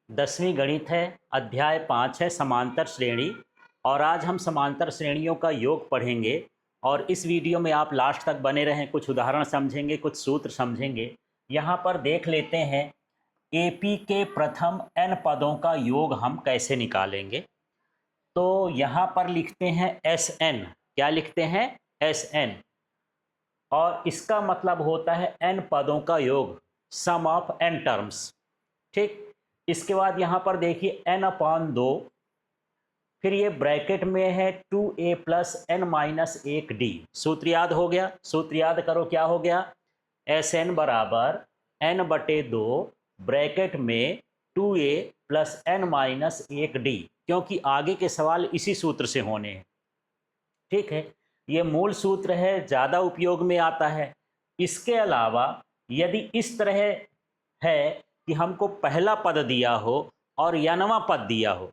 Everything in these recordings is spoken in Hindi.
10वीं गणित है, अध्याय 5 है समांतर श्रेणी। और आज हम समांतर श्रेणियों का योग पढ़ेंगे। और इस वीडियो में आप लास्ट तक बने रहें, कुछ उदाहरण समझेंगे, कुछ सूत्र समझेंगे। यहाँ पर देख लेते हैं एपी के प्रथम n पदों का योग हम कैसे निकालेंगे। तो यहाँ पर लिखते हैं Sn। क्या लिखते हैं? Sn। और इसका मतलब होता है n पदों का योग, सम ऑफ n टर्म्स। ठीक। इसके बाद यहाँ पर देखिए n/2, फिर ये ब्रैकेट में है 2a plus n minus 1d। सूत्र याद हो गया? सूत्र याद करो, क्या हो गया? Sn बराबर n/2 ब्रैकेट में 2a plus n minus 1d, क्योंकि आगे के सवाल इसी सूत्र से होने हैं। ठीक है, ये मूल सूत्र है, ज़्यादा उपयोग में आता है। इसके अलावा यदि इस तरह है कि हमको पहला पद दिया हो और n वां पद दिया हो,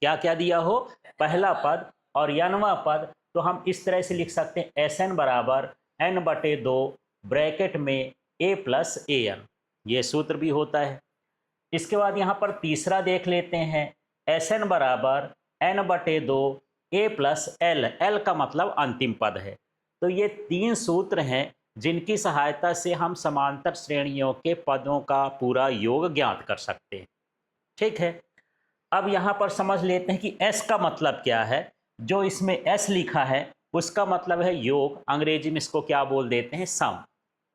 क्या क्या दिया हो? पहला पद और n वां पद, तो हम इस तरह से लिख सकते हैं Sn बराबर n/2 ब्रैकेट में a प्लस an। ये सूत्र भी होता है। इसके बाद यहाँ पर तीसरा देख लेते हैं, Sn बराबर n/2 a plus l। l का मतलब अंतिम पद है। तो ये तीन सूत्र हैं जिनकी सहायता से हम समांतर श्रेणियों के पदों का पूरा योग ज्ञात कर सकते हैं। ठीक है, अब यहाँ पर समझ लेते हैं कि s का मतलब क्या है। जो इसमें s लिखा है उसका मतलब है योग, अंग्रेजी में इसको क्या बोल देते हैं? सम।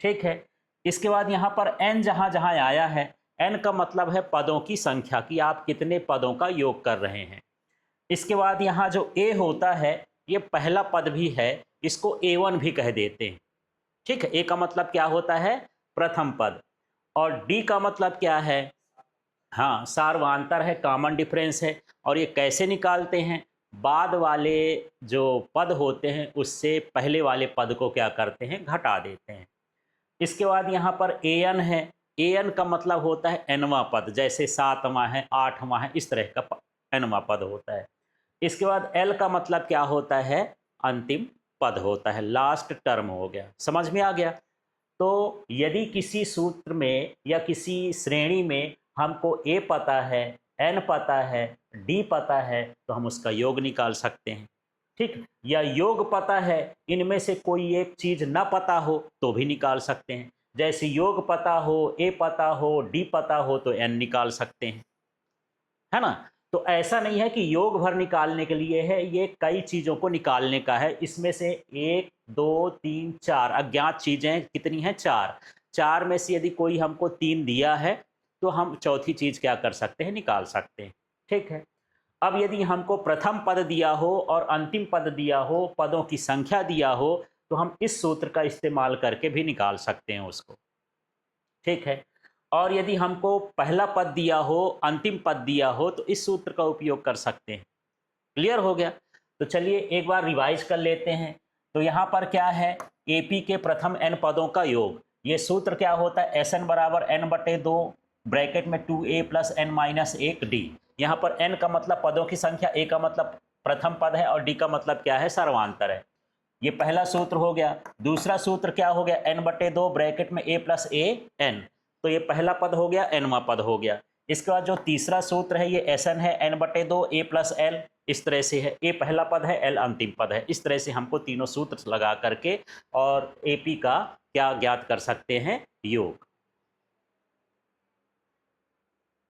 ठीक है, इसके बाद यहाँ पर n जहाँ जहाँ आया है, n का मतलब है पदों की संख्या, कि आप कितने पदों का योग कर रहे हैं। इसके बाद यहाँ जो a होता है, ये पहला पद भी है, इसको a1 भी कह देते हैं। ठीक है, a का मतलब क्या होता है? प्रथम पद। और d का मतलब क्या है? हाँ, सार्वधातुक है, कॉमन डिफरेंस है। और ये कैसे निकालते हैं? बाद वाले जो पद होते हैं उससे पहले वाले पद को क्या करते हैं? घटा देते हैं। इसके बाद यहाँ पर an है। an का मतलब होता है n वां पद, जैसे 7वां है, 8वां है, इस तरह का n वां पद होता है। इसके बाद l का मतलब क्या होता है? अंतिम पद होता है, लास्ट टर्म हो गया। समझ में आ गया? तो यदि किसी सूत्र में या किसी श्रेणी में हमको a पता है, n पता है, d पता है, तो हम उसका योग निकाल सकते हैं। ठीक, या योग पता है, इनमें से कोई एक चीज न पता हो तो भी निकाल सकते हैं। जैसे योग पता हो, a पता हो, d पता हो, तो n निकाल सकते हैं, है ना। तो ऐसा नहीं है कि योग भर निकालने के लिए है, ये कई चीजों को निकालने का है। इसमें से 1 2 3 4 अज्ञात चीजें कितनी हैं? 4। 4 में से यदि कोई हमको 3 दिया है तो हम चौथी चीज क्या कर सकते हैं? निकाल सकते हैं। ठीक है, अब यदि हमको प्रथम पद दिया हो और अंतिम पद दिया हो, पदों की संख्या दिया हो, तो हम इस सूत्र का इस्तेमाल करके भी निकाल सकते हैं उसको। ठीक है, और यदि हमको पहला पद दिया हो, अंतिम पद दिया हो, तो इस सूत्र का उपयोग कर सकते हैं। क्लियर हो गया? तो चलिए एक बार रिवाइज कर लेते हैं। तो यहाँ पर क्या है? एपी के प्रथम n पदों का योग। ये सूत्र क्या होता है? Sn बराबर n/2 ब्रैकेट में 2a plus n minus 1d। यहाँ पर n का मतलब पदों की संख्या, a का मतलब प्रथम पद है, और d का मतलब क्या है? सर्वांतर है। ये पहला सूत्र हो गया। दूसरा सूत्र क्या हो गया? n/2 ब्रैकेट में a प्लस a n। तो ये पहला पद हो गया, n वां पद हो गया। इसके बाद जो तीसरा सूत्र है ये Sn है, n/2 a प्लस l। इस तरह से है, a पहला पद है, l अंतिम पद है। इस तरह से हमको तीनों सूत्र लगा करके और AP का क्या ज्ञात कर सकते हैं? योग।